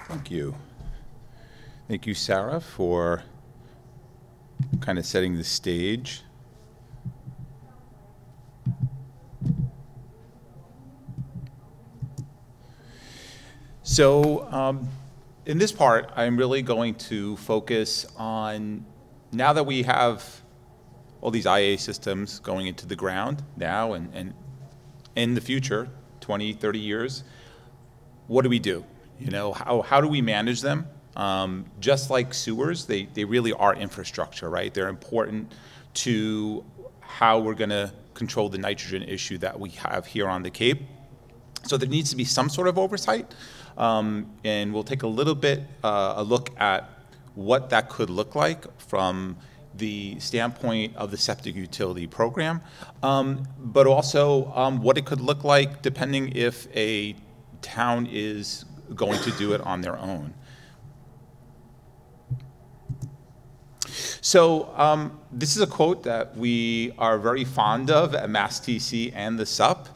Thank you. Thank you, Sarah, for kind of setting the stage. So in this part, I'm really going to focus on, now that we have all these IA systems going into the ground now and in the future, 20, 30 years, what do we do? You know, how do we manage them? Just like sewers, they really are infrastructure, right? They're important to how we're going to control the nitrogen issue that we have here on the Cape. So there needs to be some sort of oversight, and we'll take a little bit a look at what that could look like from the standpoint of the septic utility program, but also what it could look like depending if a town is going to do it on their own. So this is a quote that we are very fond of at MASSTC and the SUP.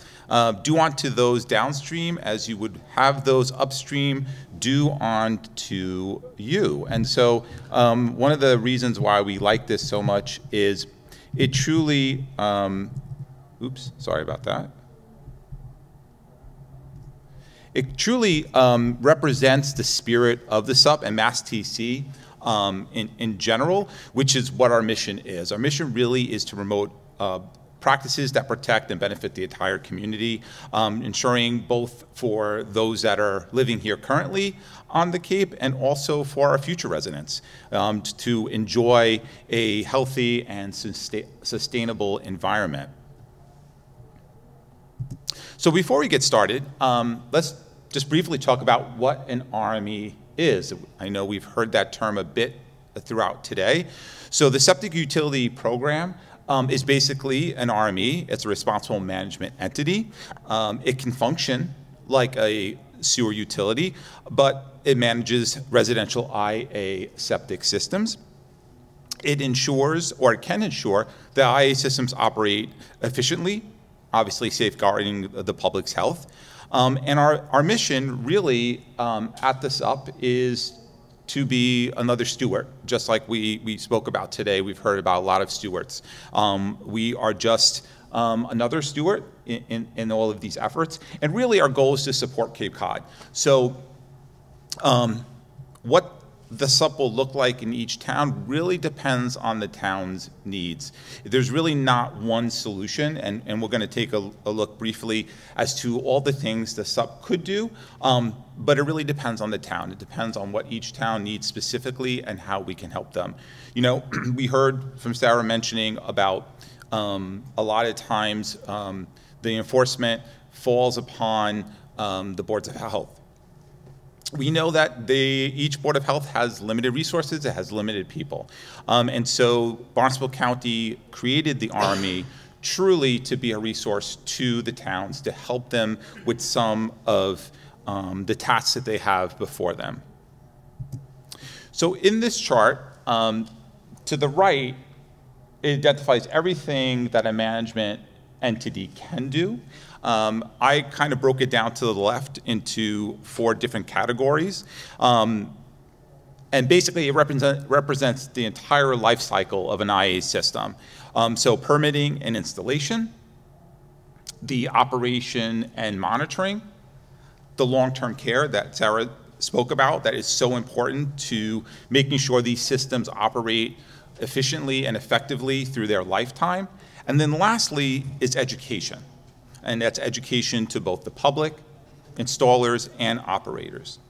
Do unto those downstream as you would have those upstream do unto you. And so one of the reasons why we like this so much is it truly, oops, sorry about that. It truly represents the spirit of the SUP and MASSTC in general, which is what our mission is. Our mission really is to promote practices that protect and benefit the entire community, ensuring both for those that are living here currently on the Cape and also for our future residents to enjoy a healthy and sustainable environment. So before we get started, let's just briefly talk about what an RME is. I know we've heard that term a bit throughout today. So the Septic Utility Program is basically an RME. It's a responsible management entity. It can function like a sewer utility, but it manages residential IA septic systems. It ensures, or it can ensure, that IA systems operate efficiently, obviously safeguarding the public's health. And our mission really at the SUP is to be another steward, just like we spoke about today. We've heard about a lot of stewards. We are just another steward in all of these efforts. And really our goal is to support Cape Cod. So what the SUP will look like in each town really depends on the town's needs. There's really not one solution, and we're going to take a look briefly as to all the things the SUP could do, but it really depends on the town. It depends on what each town needs specifically and how we can help them. You know, we heard from Sarah mentioning about a lot of times the enforcement falls upon the boards of health. We know that each Board of Health has limited resources, it has limited people. And so Barnstable County created the RME truly to be a resource to the towns to help them with some of the tasks that they have before them. So in this chart, to the right, it identifies everything that a management entity can do. I kind of broke it down to the left into 4 different categories. And basically it represents the entire life cycle of an IA system. So permitting and installation, the operation and monitoring, the long-term care that Sarah spoke about that is so important to making sure these systems operate efficiently and effectively through their lifetime. And then lastly is education. And that's education to both the public, installers, and operators.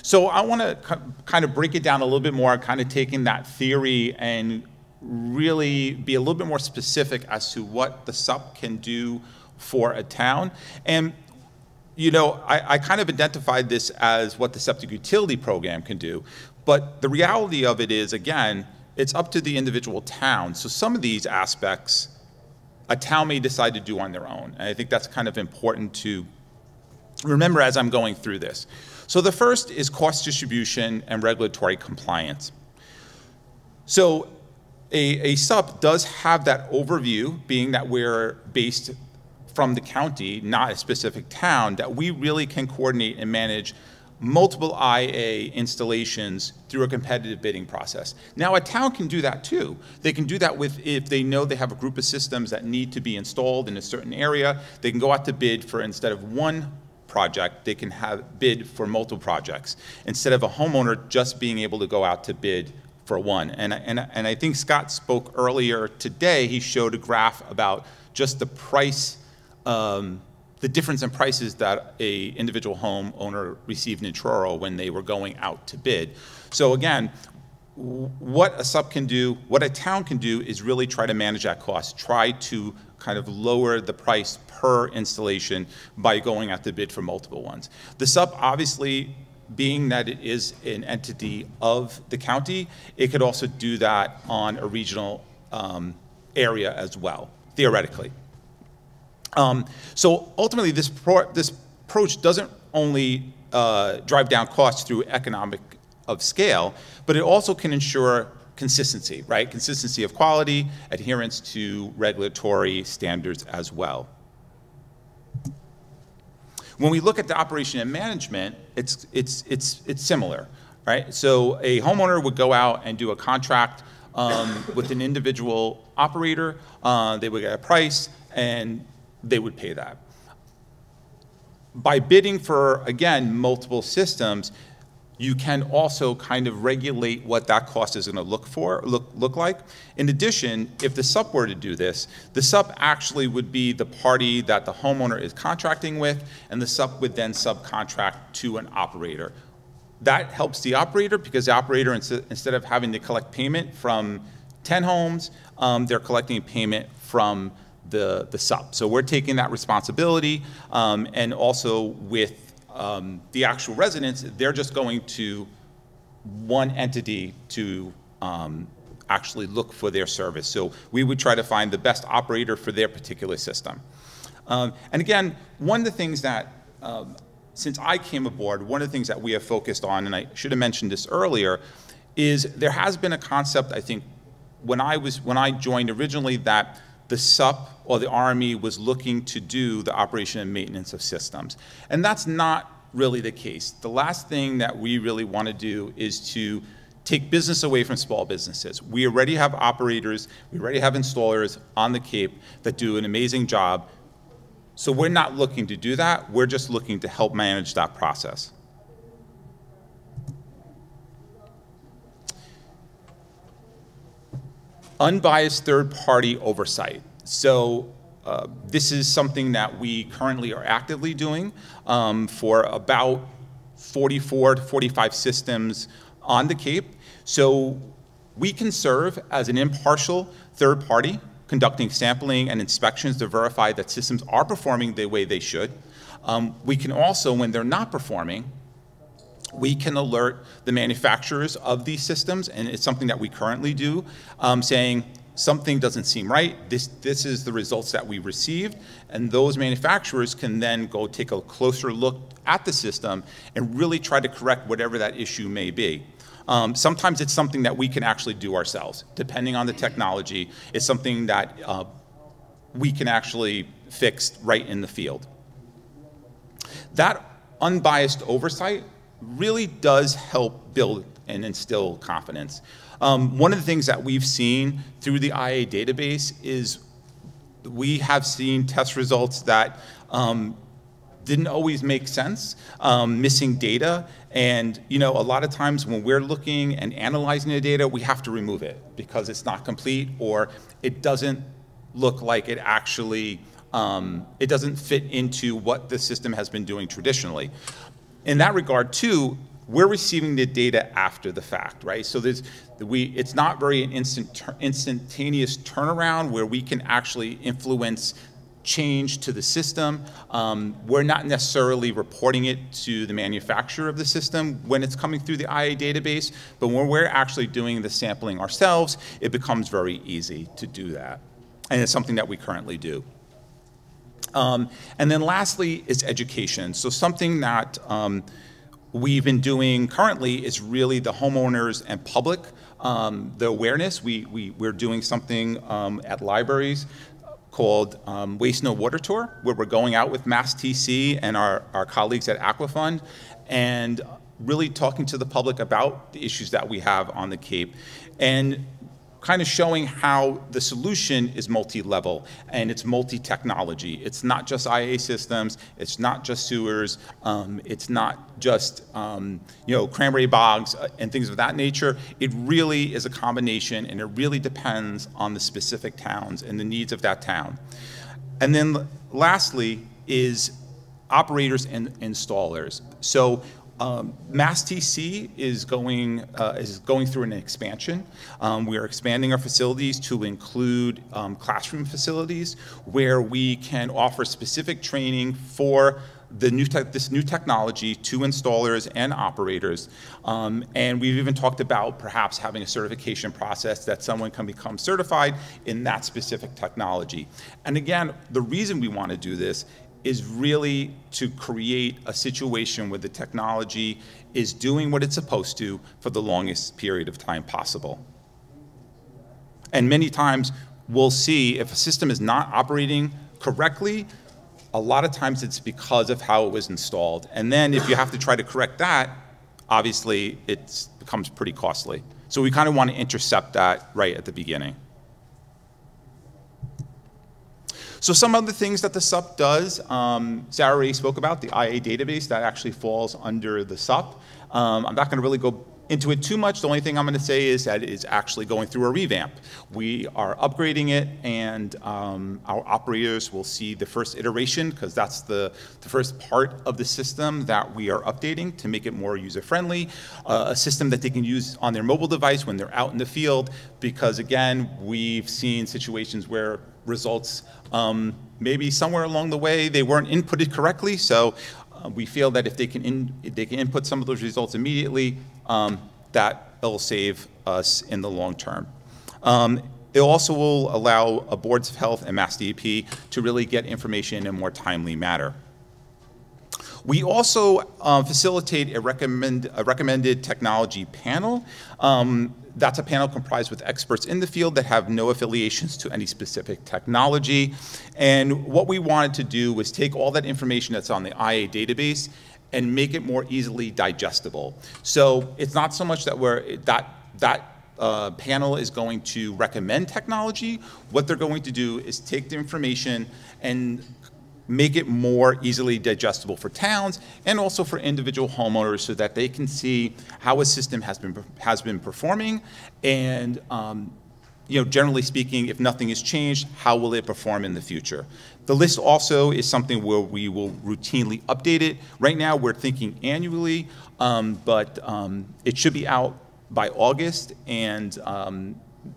So I want to kind of break it down a little bit more, kind of taking that theory and really be a little bit more specific as to what the SUP can do for a town. And you know, I kind of identified this as what the septic utility program can do, but the reality of it is, again, it's up to the individual town. So some of these aspects a town may decide to do on their own. And I think that's kind of important to remember as I'm going through this. So the first is cost distribution and regulatory compliance. So a SUP does have that overview, being that we're based from the county, not a specific town, that we really can coordinate and manage multiple IA installations through a competitive bidding process. Now, a town can do that too. They can do that if they know they have a group of systems that need to be installed in a certain area. They can go out to bid for, instead of one project, they can have bid for multiple projects, instead of a homeowner just being able to go out to bid for one. And I think Scott spoke earlier today. He showed a graph about just the price, the difference in prices that a individual homeowner received in Truro when they were going out to bid. So again, what a sub can do, what a town can do, is really try to manage that cost, try to kind of lower the price per installation by going out to bid for multiple ones. The sub, obviously, being that it is an entity of the county, it could also do that on a regional area as well, theoretically. So ultimately, this approach doesn't only drive down costs through economic of scale, but it also can ensure consistency, right? Consistency of quality, adherence to regulatory standards as well. When we look at the operation and management, it's similar, right? So a homeowner would go out and do a contract with an individual operator. They would get a price, and they would pay that. By bidding for, again, multiple systems, you can also kind of regulate what that cost is going to look like. In addition, if the sub were to do this, the sub actually would be the party that the homeowner is contracting with, and the sub would then subcontract to an operator. That helps the operator, because the operator, instead of having to collect payment from 10 homes, they're collecting payment from the sub. So we're taking that responsibility, and also with the actual residents, they're just going to one entity to actually look for their service. So we would try to find the best operator for their particular system. And again, one of the things that, since I came aboard, one of the things that we have focused on, and I should have mentioned this earlier, is there has been a concept, I think, when I joined originally, that the SUP or the RME was looking to do the operation and maintenance of systems. And that's not really the case. The last thing that we really want to do is to take business away from small businesses. We already have operators, we already have installers on the Cape that do an amazing job. So we're not looking to do that, we're just looking to help manage that process. Unbiased third-party oversight. So this is something that we currently are actively doing for about 44 to 45 systems on the Cape. So we can serve as an impartial third party, conducting sampling and inspections to verify that systems are performing the way they should. We can also, when they're not performing, we can alert the manufacturers of these systems, and it's something that we currently do, saying something doesn't seem right, this is the results that we received, and those manufacturers can then go take a closer look at the system and really try to correct whatever that issue may be. Sometimes it's something that we can actually do ourselves. Depending on the technology, it's something that we can actually fix right in the field. That unbiased oversight really does help build and instill confidence. One of the things that we've seen through the IA database is we have seen test results that didn't always make sense, missing data, and a lot of times when we're looking and analyzing the data, we have to remove it because it's not complete or it doesn't look like it actually, it doesn't fit into what the system has been doing traditionally. In that regard, too, we're receiving the data after the fact, right? So it's not very an instantaneous turnaround where we can actually influence change to the system. We're not necessarily reporting it to the manufacturer of the system when it's coming through the IA database, but when we're actually doing the sampling ourselves, it becomes very easy to do that. And it's something that we currently do. And then lastly is education. So something that we've been doing currently is really the homeowners and public, the awareness. We're doing something at libraries called Waste No Water Tour, where we're going out with MASSTC and our colleagues at Aquafund and really talking to the public about the issues that we have on the Cape and kind of showing how the solution is multi-level and it's multi-technology. It's not just IA systems, it's not just sewers, it's not just cranberry bogs and things of that nature. It really is a combination, and it really depends on the specific towns and the needs of that town. And then lastly is operators and installers. So MASSTC is going through an expansion. We are expanding our facilities to include classroom facilities where we can offer specific training for this new technology to installers and operators. And we've even talked about perhaps having a certification process that someone can become certified in that specific technology. And again, the reason we want to do this is really to create a situation where the technology is doing what it's supposed to for the longest period of time possible. And many times we'll see if a system is not operating correctly, a lot of times it's because of how it was installed. And then if you have to try to correct that, obviously it becomes pretty costly. So we kind of want to intercept that right at the beginning. So some of the things that the SUP does, Sarah already spoke about, the IA database, that actually falls under the SUP. I'm not going to really go into it too much. The only thing I'm going to say is that it's actually going through a revamp. We are upgrading it, and our operators will see the first iteration, because that's the first part of the system that we are updating to make it more user-friendly, a system that they can use on their mobile device when they're out in the field, because again, we've seen situations where results, maybe somewhere along the way they weren't inputted correctly, so we feel that if they can input some of those results immediately, that will save us in the long term. It also will allow boards of health and MASSTC to really get information in a more timely manner. We also facilitate a recommended technology panel. That's a panel comprised with experts in the field that have no affiliations to any specific technology. And what we wanted to do was take all that information that's on the IA database and make it more easily digestible. So it's not so much that that panel is going to recommend technology. What they're going to do is take the information and make it more easily digestible for towns and also for individual homeowners, so that they can see how a system has been performing, and generally speaking, if nothing has changed, how will it perform in the future? The list also is something where we will routinely update it. Right now we're thinking annually, but it should be out by August, and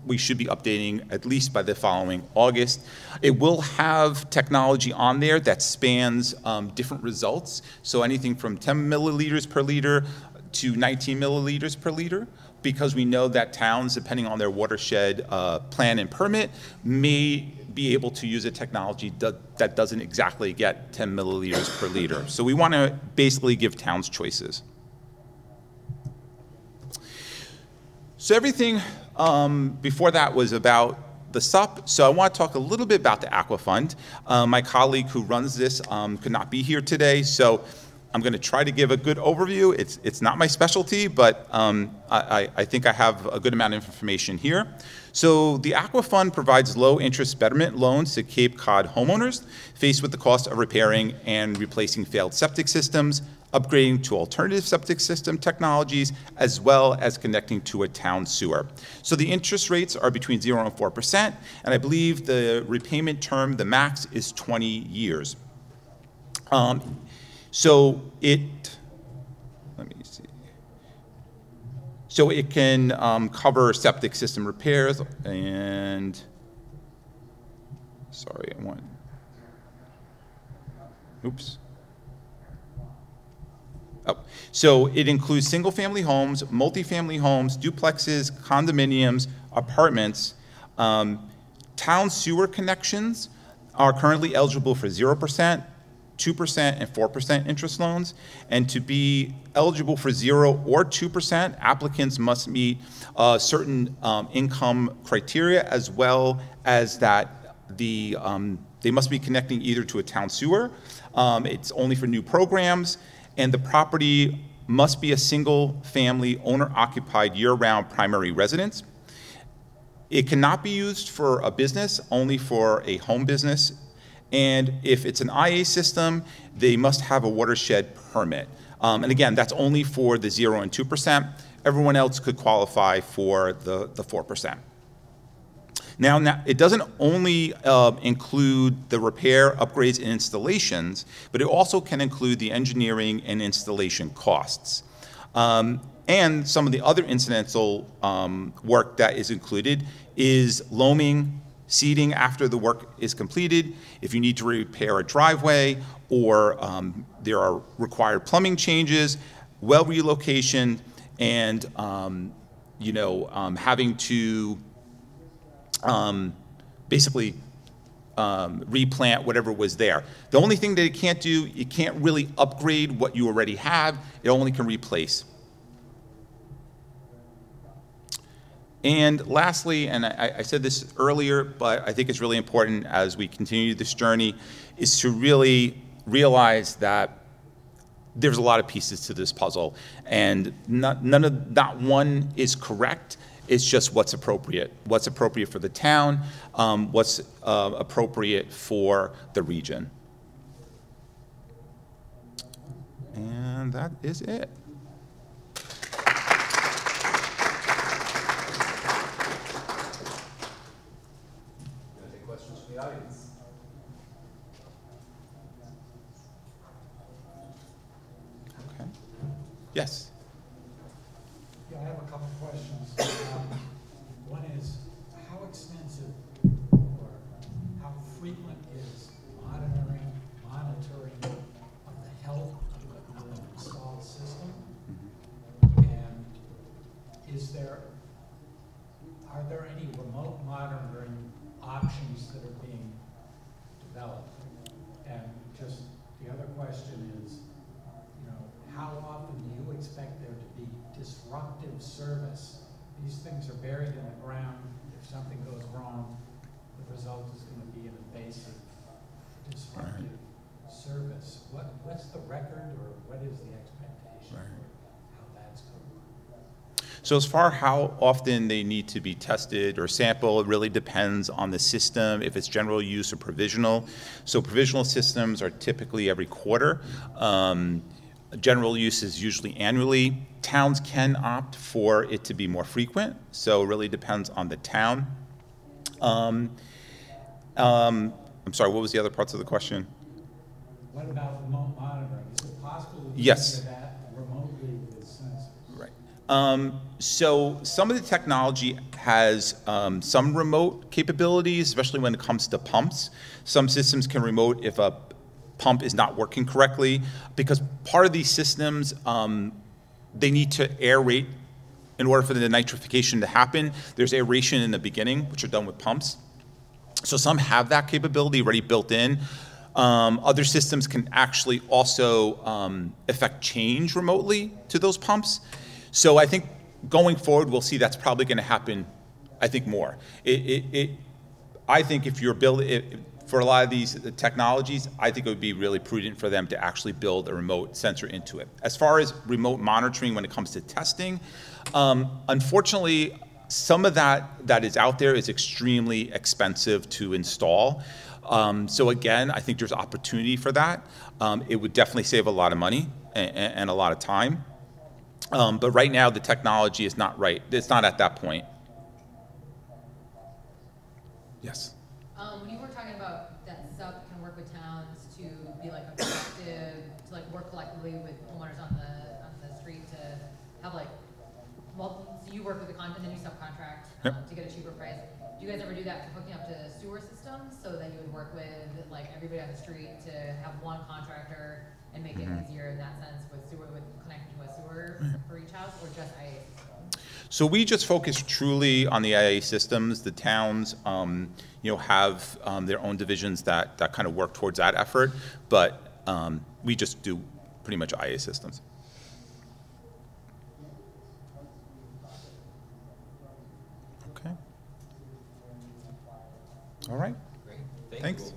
we should be updating at least by the following August. It will have technology on there that spans different results. So anything from 10 milliliters per liter to 19 milliliters per liter, because we know that towns, depending on their watershed plan and permit, may be able to use a technology that doesn't exactly get 10 milliliters per liter. So we want to basically give towns choices. So everything before that was about the SUP, so I want to talk a little bit about the Aquafund. My colleague who runs this could not be here today, so I'm going to try to give a good overview. It's not my specialty, but I think I have a good amount of information here. So the Aquafund provides low-interest betterment loans to Cape Cod homeowners faced with the cost of repairing and replacing failed septic systems, upgrading to alternative septic system technologies, as well as connecting to a town sewer. So the interest rates are between 0 and 4%, and I believe the repayment term, the max, is 20 years. So it can cover septic system repairs and, sorry, oops. Oh. So it includes single-family homes, multifamily homes, duplexes, condominiums, apartments. Town sewer connections are currently eligible for 0%, 2%, and 4% interest loans. And to be eligible for 0 or 2%, applicants must meet certain income criteria, as well as that they must be connecting either to a town sewer, it's only for new programs, and the property must be a single-family owner-occupied year-round primary residence. It cannot be used for a business, only for a home business. And if it's an IA system, they must have a watershed permit. And again, that's only for the 0 and 2%. Everyone else could qualify for the 4%. Now, it doesn't only include the repair, upgrades, and installations, but it also can include the engineering and installation costs. And some of the other incidental work that is included is loaming, seeding after the work is completed, if you need to repair a driveway, or there are required plumbing changes, well relocation, and having to basically replant whatever was there. The only thing that it can't do, it can't really upgrade what you already have. It only can replace. And lastly, and I said this earlier, but I think it's really important as we continue this journey, is to really realize that there's a lot of pieces to this puzzle, and not one is correct. It's just what's appropriate for the town, what's appropriate for the region. And that is it. Questions from the audience? Okay. Yes. Yeah, I have a couple questions. One is, how extensive or how frequent is monitoring of the health of the installed system? And are there any remote monitoring options that are being developed? And just the other question is, how often do you expect there to be disruptive service? These things are buried in the ground. If something goes wrong, the result is going to be an invasive, disruptive service. What's the record, or what is the expectation for how that's going to work? So as far how often they need to be tested or sampled, it really depends on the system, if it's general use or provisional. So provisional systems are typically every quarter. General use is usually annually. Towns can opt for it to be more frequent, so it really depends on the town. I'm sorry, what was the other parts of the question? What about remote monitoring? Is it possible to do Yes. that remotely with sensors? Right. So some of the technology has some remote capabilities, especially when it comes to pumps. Some systems can remote if a pump is not working correctly, because part of these systems, they need to aerate in order for the denitrification to happen. There's aeration in the beginning, which are done with pumps. So some have that capability already built in. Other systems can actually also affect change remotely to those pumps. So I think going forward, we'll see that's probably going to happen, I think, more. I think if you're building, for a lot of these technologies, I think it would be really prudent for them to actually build a remote sensor into it. As far as remote monitoring when it comes to testing, unfortunately, some of that is out there is extremely expensive to install. So again, I think there's opportunity for that. It would definitely save a lot of money and a lot of time. But right now, the technology is not right. It's not at that point. Yes. When you were talking about that SUP can work with towns to be like a collective, to like work collectively with homeowners on the street to have like, well, so you work with the and then you subcontract to get a cheaper price. Do you guys ever do that for hooking up to sewer systems, so that you would work with like everybody on the street to have one contractor and make it easier in that sense with connecting to a sewer for each house, or just IA systems? So we just focus truly on the IA systems. The towns, have their own divisions that kind of work towards that effort, but we just do pretty much IA systems. Okay. All right. Great. Thanks.